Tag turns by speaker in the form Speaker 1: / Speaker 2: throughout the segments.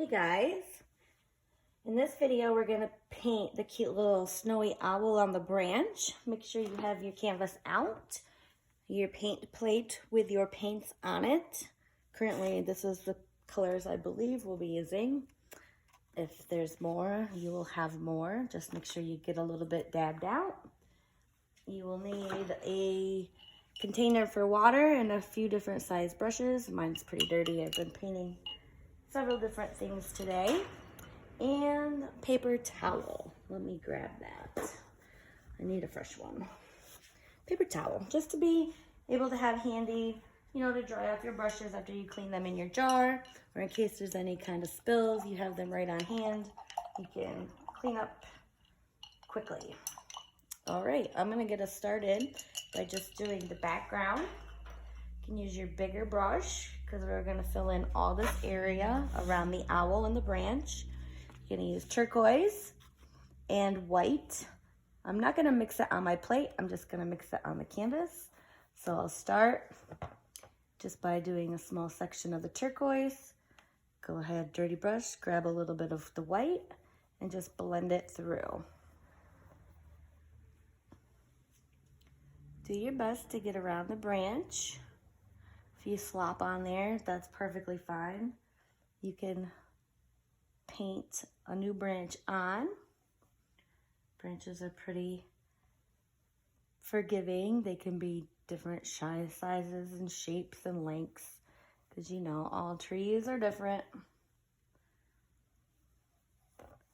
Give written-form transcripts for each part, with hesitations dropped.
Speaker 1: Hey guys, in this video we're going to paint the cute little snowy owl on the branch. Make sure you have your canvas out, your paint plate with your paints on it. Currently this is the colors I believe we'll be using. If there's more, you will have more. Just make sure you get a little bit dabbed out. You will need a container for water and a few different size brushes. Mine's pretty dirty. I've been painting several different things today. And paper towel. Let me grab that. I need a fresh one. Paper towel, just to be able to have handy, to dry off your brushes after you clean them in your jar, or in case there's any kind of spills, you have them right on hand. You can clean up quickly. All right, I'm gonna get us started by just doing the background. You can use your bigger brush because we're gonna fill in all this area around the owl and the branch. You're gonna use turquoise and white. I'm not gonna mix it on my plate, I'm just gonna mix it on the canvas. So I'll start just by doing a small section of the turquoise. Go ahead, dirty brush, grab a little bit of the white and just blend it through. Do your best to get around the branch. If you slop on there, that's perfectly fine. You can paint a new branch on. Branches are pretty forgiving. They can be different sizes and shapes and lengths because all trees are different.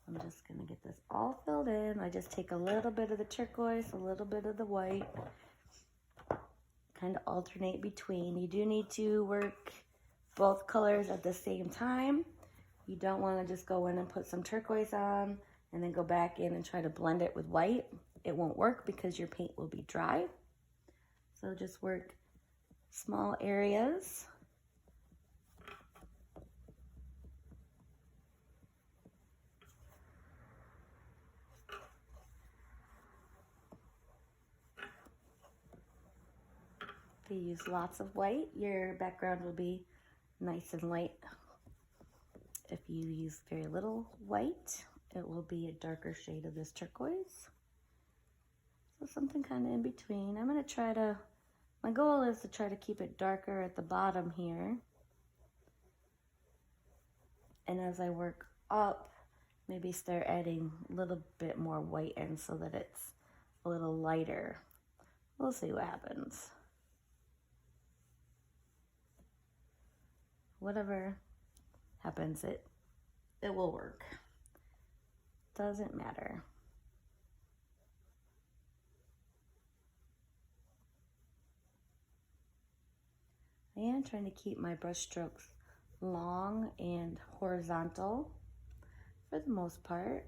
Speaker 1: I'm just gonna get this all filled in. I just take a little bit of the turquoise, a little bit of the white, kind of alternate between. You do need to work both colors at the same time. You don't want to just go in and put some turquoise on and then go back in and try to blend it with white. It won't work because your paint will be dry. So just work small areas. If you use lots of white, your background will be nice and light. If you use very little white, it will be a darker shade of this turquoise. So something kind of in between. I'm going to try to, my goal is to try to keep it darker at the bottom here. And as I work up, maybe start adding a little bit more white in so that it's a little lighter. We'll see what happens. Whatever happens, it will work. Doesn't matter. I am trying to keep my brush strokes long and horizontal for the most part.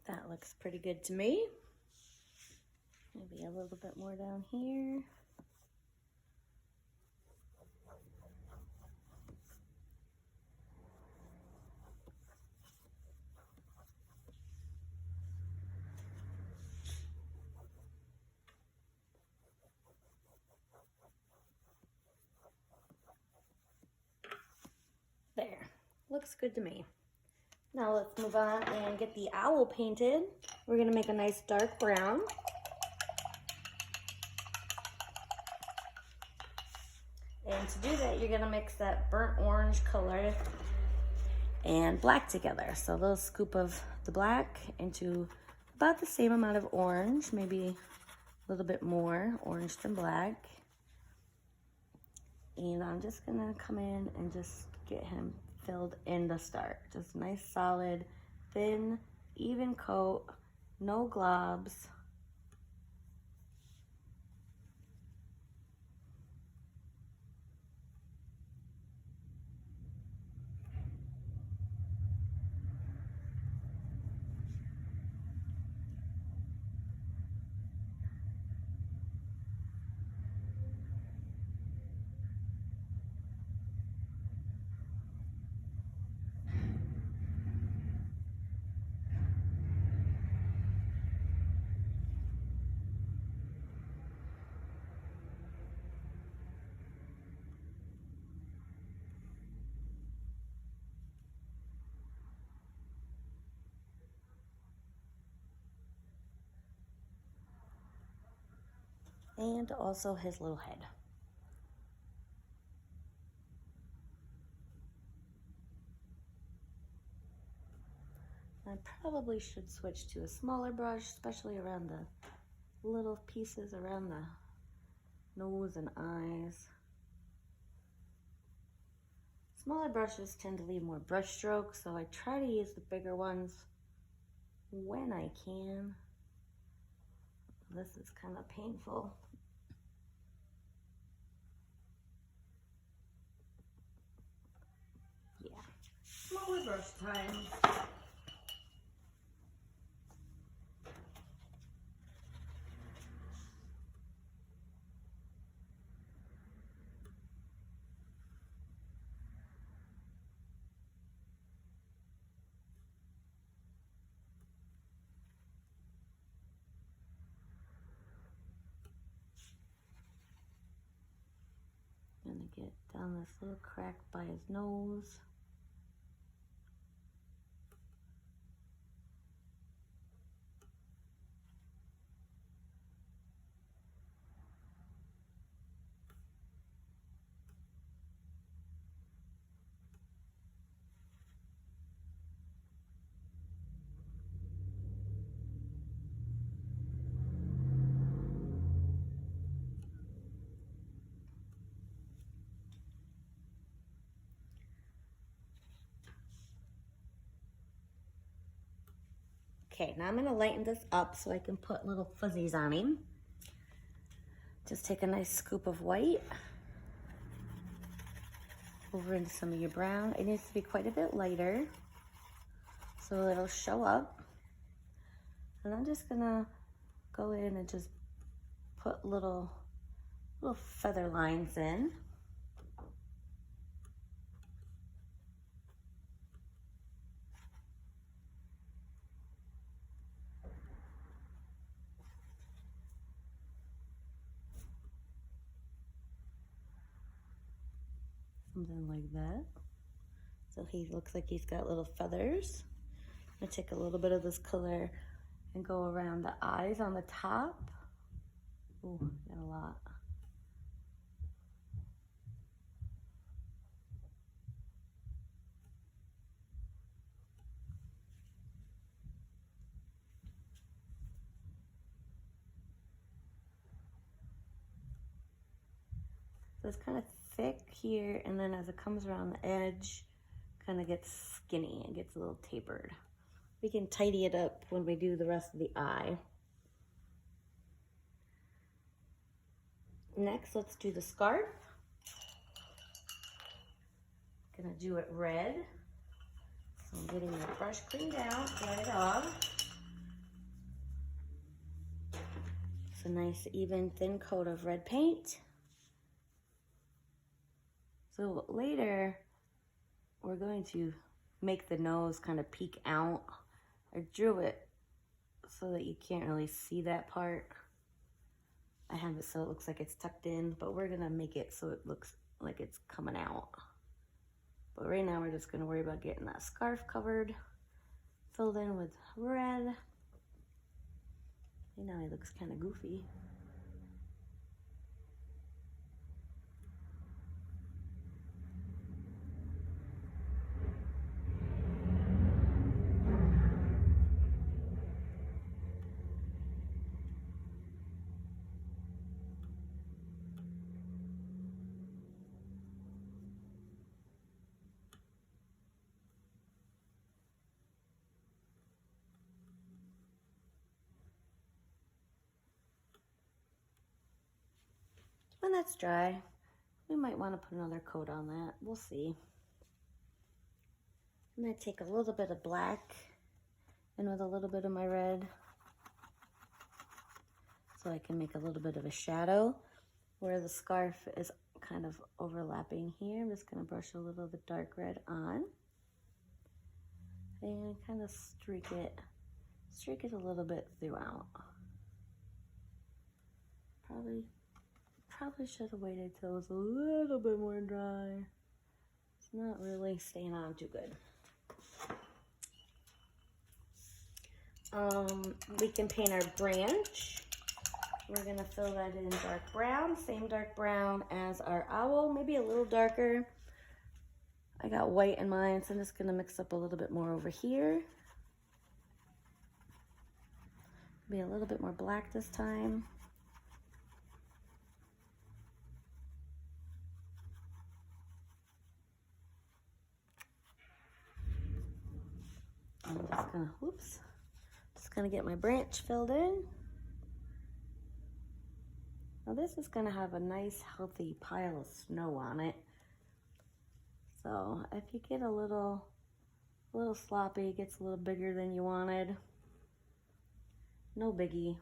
Speaker 1: That looks pretty good to me. Maybe a little bit more down here. There, looks good to me. Now let's move on and get the owl painted. We're gonna make a nice dark brown. And to do that, you're gonna mix that burnt orange color and black together. So a little scoop of the black into about the same amount of orange, maybe a little bit more orange than black. And I'm just gonna come in and just get him filled in the start. Just nice, solid, thin, even coat, no globs. And also his little head. I probably should switch to a smaller brush, especially around the little pieces around the nose and eyes. Smaller brushes tend to leave more brush strokes, so I try to use the bigger ones when I can. This is kind of painful. Yeah, smaller brush time. Gonna get down this little crack by his nose. Okay, now I'm gonna lighten this up so I can put little fuzzies on him. Just take a nice scoop of white over into some of your brown. It needs to be quite a bit lighter so it'll show up. And I'm just gonna go in and just put little feather lines in. Something like that. So he looks like he's got little feathers. I'm gonna take a little bit of this color and go around the eyes on the top. Ooh, got a lot. So it's kind of thick here, and then as it comes around the edge, kind of gets skinny and gets a little tapered. We can tidy it up when we do the rest of the eye. Next, let's do the scarf. Gonna do it red. So I'm getting the brush cleaned out, get it off. It's a nice, even, thin coat of red paint. So later, we're going to make the nose kind of peek out. I drew it so that you can't really see that part. I have it so it looks like it's tucked in, but we're gonna make it so it looks like it's coming out. But right now we're just gonna worry about getting that scarf covered, filled in with red. Right now it looks kind of goofy. When that's dry, we might want to put another coat on that. We'll see. I'm going to take a little bit of black and with a little bit of my red so I can make a little bit of a shadow where the scarf is kind of overlapping here. I'm just going to brush a little of the dark red on and kind of streak it a little bit throughout. Probably should have waited till it was a little bit more dry. It's not really staying on too good. We can paint our branch. We're gonna fill that in dark brown, same dark brown as our owl, maybe a little darker. I got white in mine, so I'm just gonna mix up a little bit more over here. Be a little bit more black this time. I'm just gonna get my branch filled in. Now this is gonna have a nice healthy pile of snow on it. So if you get a little sloppy, it gets a little bigger than you wanted, no biggie.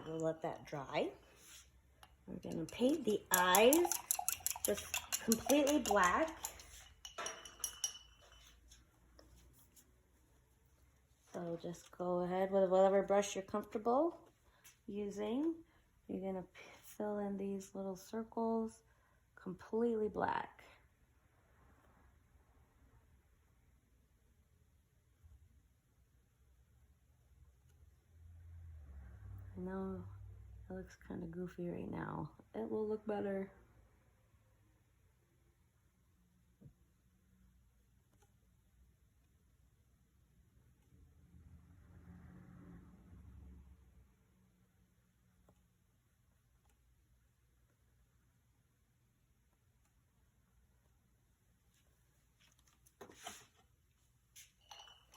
Speaker 1: We'll let that dry. We're gonna paint the eyes just completely black. So just go ahead with whatever brush you're comfortable using. You're gonna fill in these little circles completely black. I know it looks kind of goofy right now. It will look better.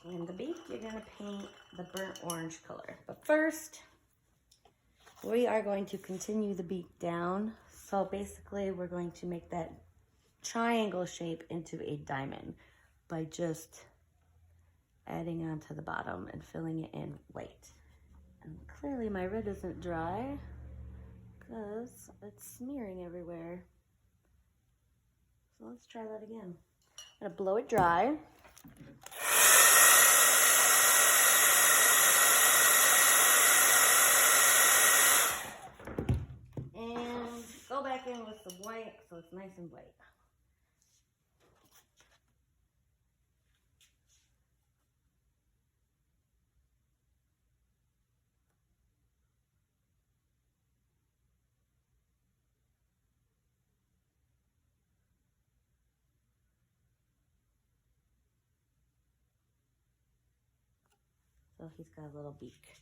Speaker 1: In the beak, you're gonna paint the burnt orange color. But first, we are going to continue the beak down. So basically, we're going to make that triangle shape into a diamond by just adding on to the bottom and filling it in white. And clearly my red isn't dry because it's smearing everywhere. So let's try that again. I'm gonna blow it dry. And So he's got a little beak.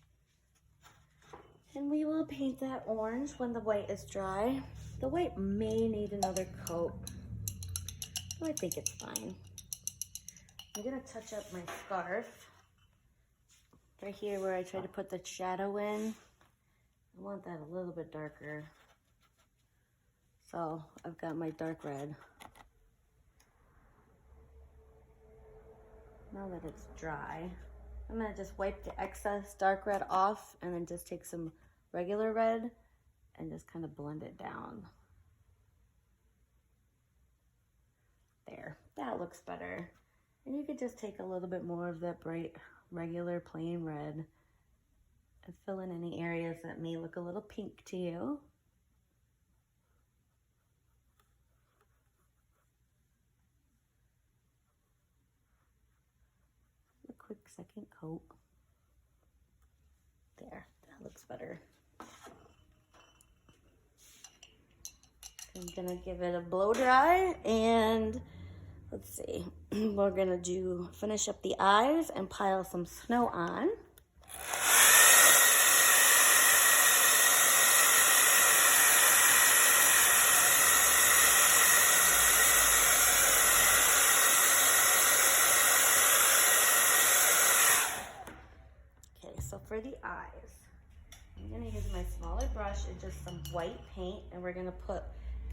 Speaker 1: And we will paint that orange when the white is dry. The white may need another coat, but I think it's fine. I'm gonna touch up my scarf. Right here where I tried to put the shadow in, I want that a little bit darker. So I've got my dark red. Now that it's dry, I'm gonna just wipe the excess dark red off and then just take some regular red and just kind of blend it down. There, that looks better. And you could just take a little bit more of that bright, regular plain red and fill in any areas that may look a little pink to you. A quick second coat. There, that looks better. I'm gonna give it a blow dry and let's see, we're gonna finish up the eyes and pile some snow on. Okay, so for the eyes, I'm gonna use my smaller brush and just some white paint, and we're gonna put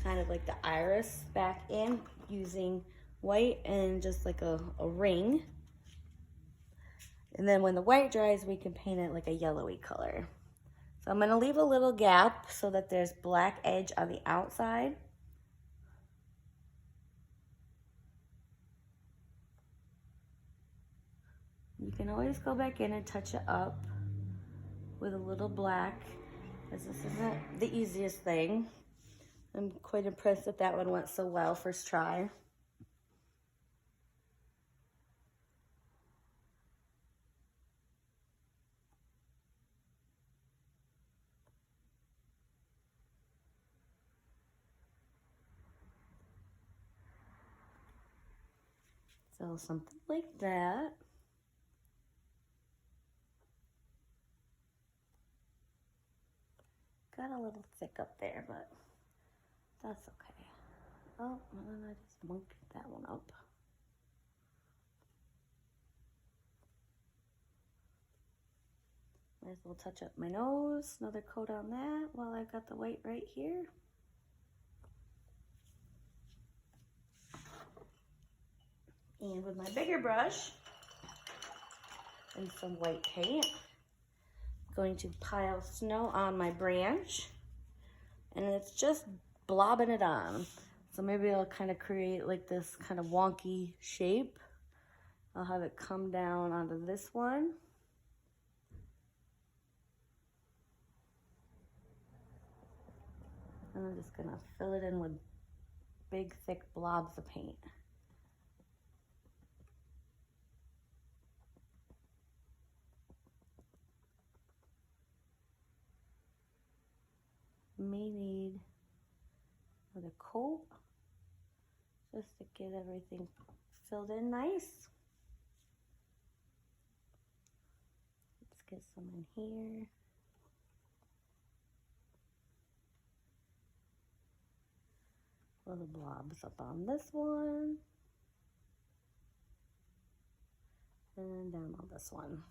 Speaker 1: kind of like the iris back in using white and just like a ring. And then when the white dries, we can paint it like a yellowy color. So I'm gonna leave a little gap so that there's black edge on the outside. You can always go back in and touch it up with a little black, because this isn't the easiest thing. I'm quite impressed that that one went so well first try. So something like that. Got a little thick up there, but that's okay. Oh, and then I just bumped that one up. Might as well touch up my nose, another coat on that while I've got the white right here. And with my bigger brush and some white paint, I'm going to pile snow on my branch, and it's just blobbing it on. So maybe I'll kind of create like this kind of wonky shape. I'll have it come down onto this one. And I'm just gonna fill it in with big, thick blobs of paint. May need another coat just to get everything filled in nice. Let's get some in here. Little blobs up on this one. And down on this one.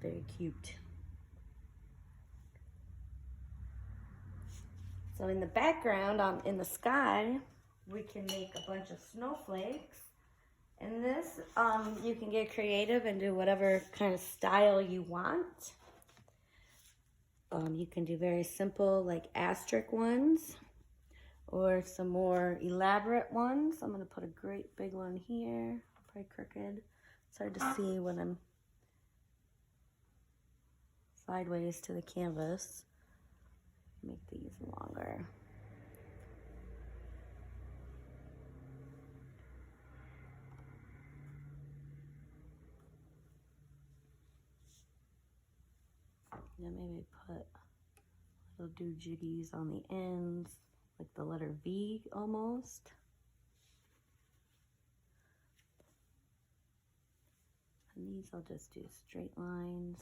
Speaker 1: Very cute. So in the background, in the sky, we can make a bunch of snowflakes. And this, you can get creative and do whatever kind of style you want. You can do very simple, like asterisk ones, or some more elaborate ones. I'm gonna put a great big one here, probably crooked. It's hard to see when I'm sideways to the canvas. Make these longer. Then maybe put little doohickeys on the ends, like the letter V almost. And these I'll just do straight lines.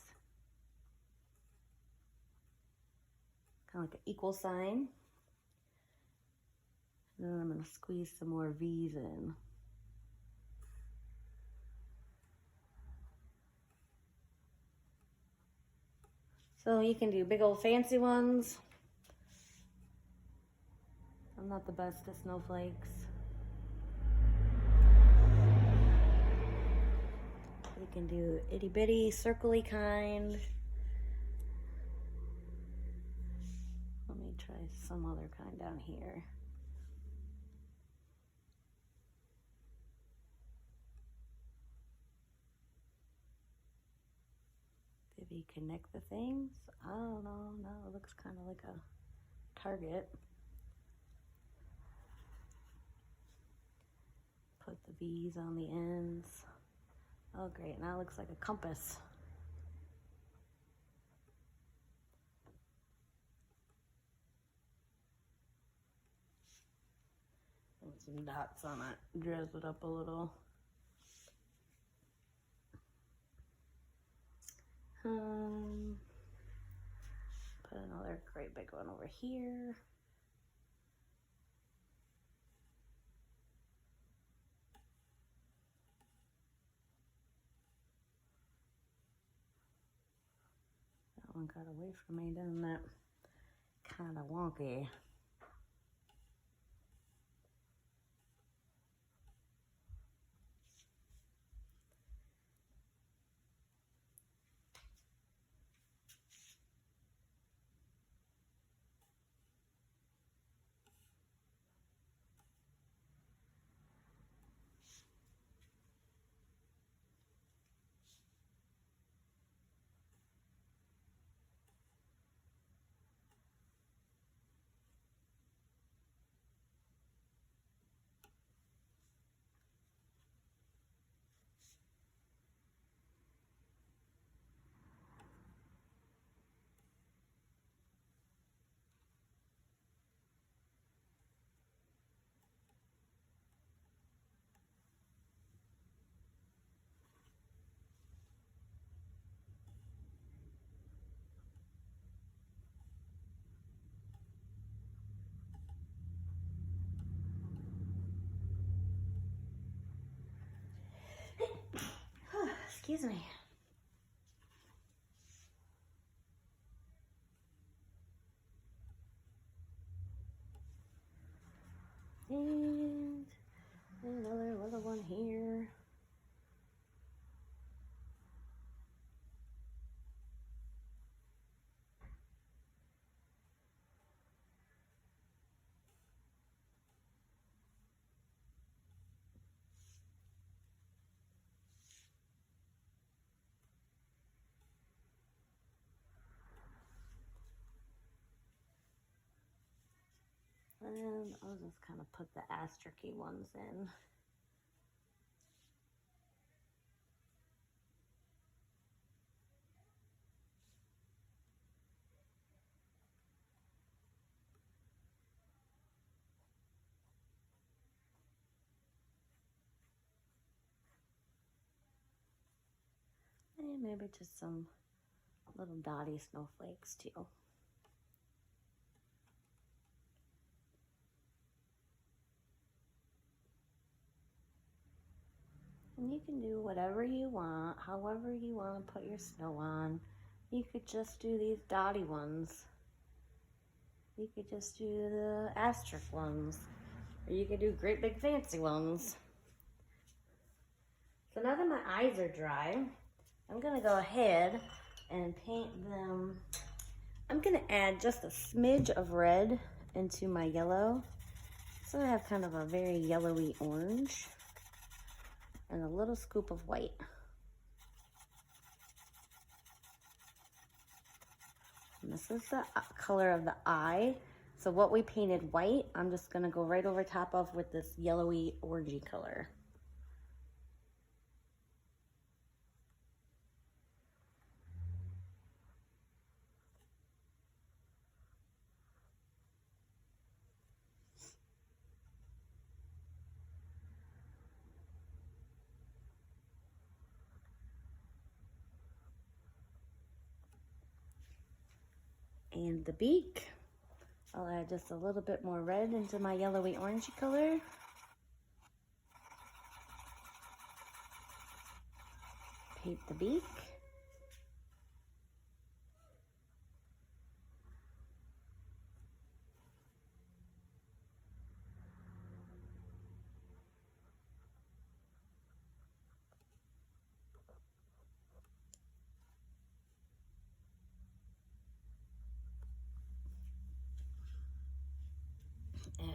Speaker 1: Kind of like an equal sign. And then I'm going to squeeze some more V's in. So you can do big old fancy ones. I'm not the best at snowflakes. You can do itty bitty, circly kind. Let me try some other kind down here. Maybe connect the things. I don't know. No, it looks kind of like a target. Put the V's on the ends. Oh, great. Now it looks like a compass. And some dots on it. Dress it up a little. Put another great big one over here. That one got away from me, didn't it? Kind of wonky. Excuse me. And another little one here. And I'll just kind of put the asterisk-y ones in. And maybe just some little dotty snowflakes too. And you can do whatever you want, however you want to put your snow on. You could just do these dotty ones. You could just do the asterisk ones. Or you could do great big fancy ones. So now that my eyes are dry, I'm going to go ahead and paint them. I'm going to add just a smidge of red into my yellow. So I have kind of a very yellowy orange. And a little scoop of white. And this is the color of the eye. So what we painted white, I'm just gonna go right over top of with this yellowy orangey color. And the beak, I'll add just a little bit more red into my yellowy orangey color. Paint the beak.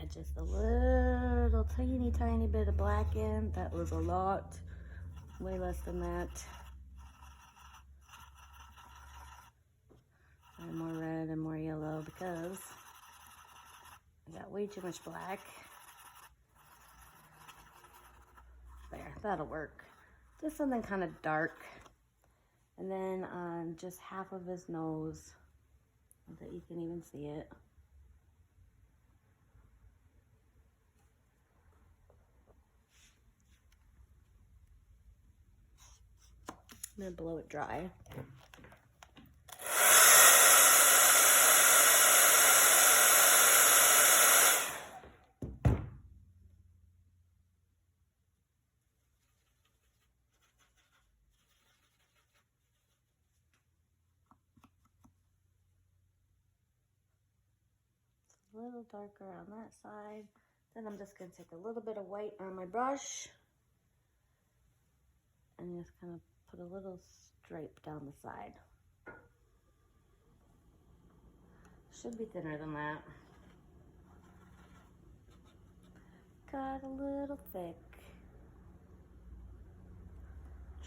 Speaker 1: Add just a little tiny bit of black in. That was a lot, way less than that. And more red and more yellow because I got way too much black. There, that'll work. Just something kind of dark. And then on just half of his nose, so that you can even see it. I'm gonna blow it dry. A little darker on that side. Then I'm just gonna take a little bit of white on my brush and just kind of put a little stripe down the side. Should be thinner than that. Got a little thick.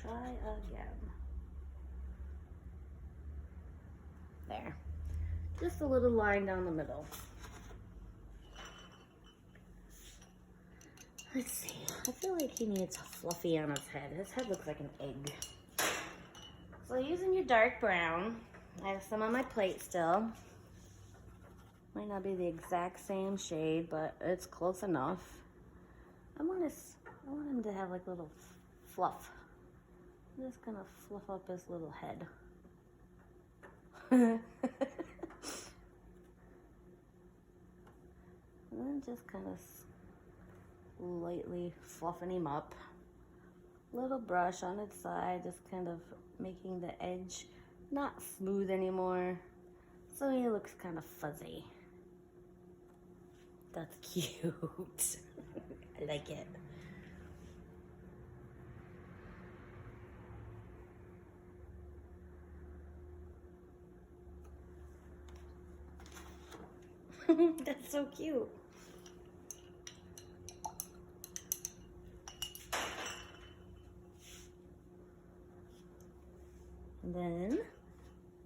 Speaker 1: Try again. There. Just a little line down the middle. Let's see. I feel like he needs fluffy on his head. His head looks like an egg. So using your dark brown, I have some on my plate still. Might not be the exact same shade, but it's close enough. I want him to have like a little fluff. I'm just gonna fluff up his little head. And then just kind of lightly fluffing him up. Little brush on its side, just kind of making the edge not smooth anymore, so he looks kind of fuzzy. That's cute. I like it. That's so cute. And then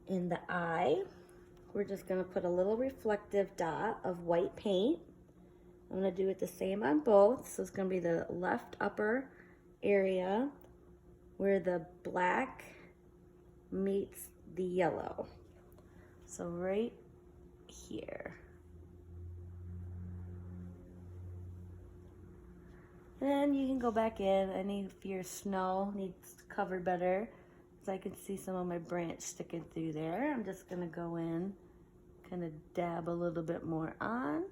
Speaker 1: in the eye, we're just gonna put a little reflective dot of white paint. I'm gonna do it the same on both. So it's gonna be the left upper area where the black meets the yellow. So right here. Then you can go back in, and if your snow needs covered better, so I can see some of my branch sticking through there, I'm just gonna go in, kind of dab a little bit more on.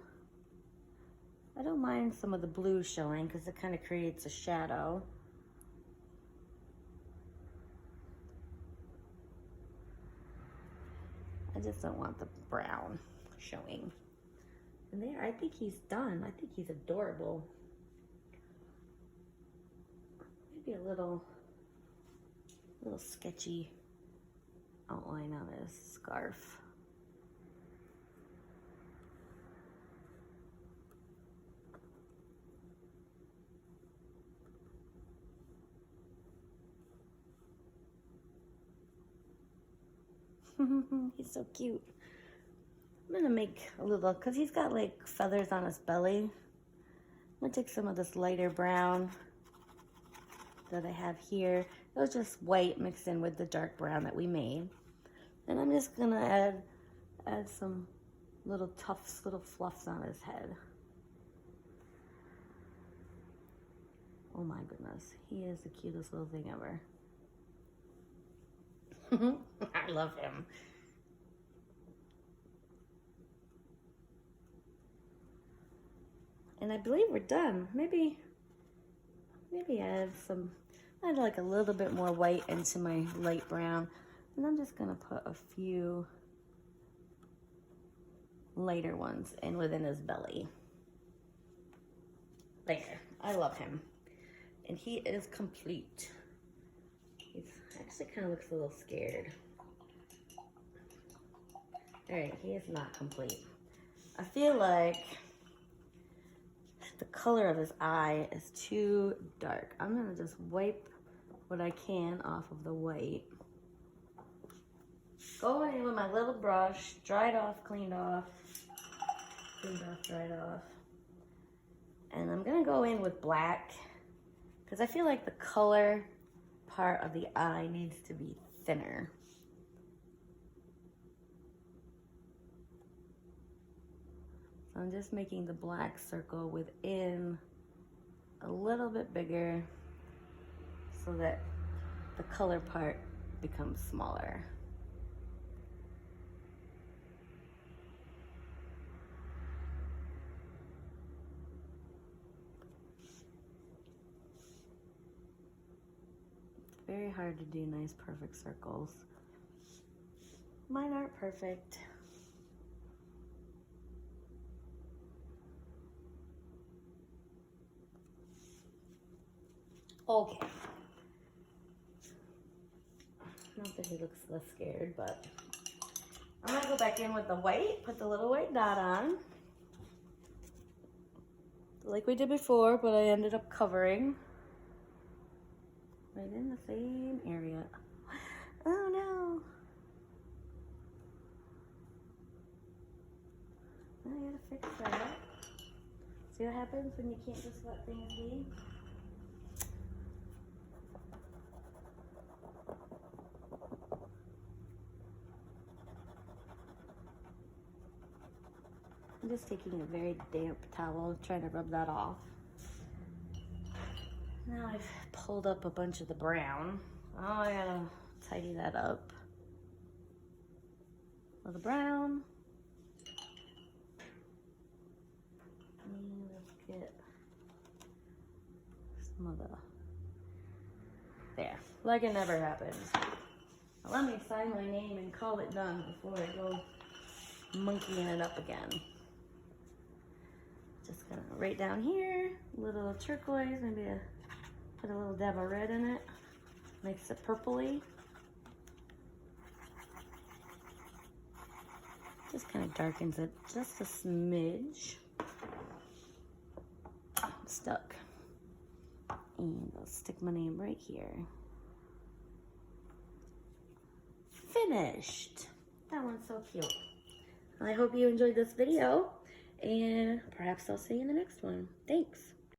Speaker 1: I don't mind some of the blue showing because it kind of creates a shadow. I just don't want the brown showing. And there, I think he's done. I think he's adorable. Maybe a little sketchy outline on his scarf. He's so cute. I'm gonna make a little, cause he's got like feathers on his belly. I'm gonna take some of this lighter brown that I have here. It was just white mixed in with the dark brown that we made. And I'm just gonna add some little tufts, little fluffs on his head. Oh my goodness, he is the cutest little thing ever. I love him. And I believe we're done. Maybe add like a little bit more white into my light brown. And I'm just gonna put a few lighter ones in within his belly. There, I love him. And he is complete. He actually kind of looks a little scared. All right, he is not complete. I feel like the color of his eye is too dark. I'm gonna just wipe what I can off of the white. Go in with my little brush, dried off, dried off. And I'm gonna go in with black because I feel like the color part of the eye needs to be thinner. So I'm just making the black circle within a little bit bigger so that the color part becomes smaller. It's very hard to do nice, perfect circles. Mine aren't perfect. Okay. Not that he looks less scared, but I'm gonna go back in with the white, put the little white dot on. Like we did before, but I ended up covering right in the same area. Oh no. I gotta fix that. See what happens when you can't just let things be? I'm just taking a very damp towel, trying to rub that off. Now I've pulled up a bunch of the brown. Oh, I gotta tidy that up. With the brown. And let's get some of the, there, like it never happened. Now let me sign my name and call it done before I go monkeying it up again. Just gonna right down here, little turquoise, maybe put a little dab of red in it. Makes it purpley. Just kind of darkens it just a smidge. I'm stuck. And I'll stick my name right here. Finished. That one's so cute. I hope you enjoyed this video. And perhaps I'll see you in the next one. Thanks.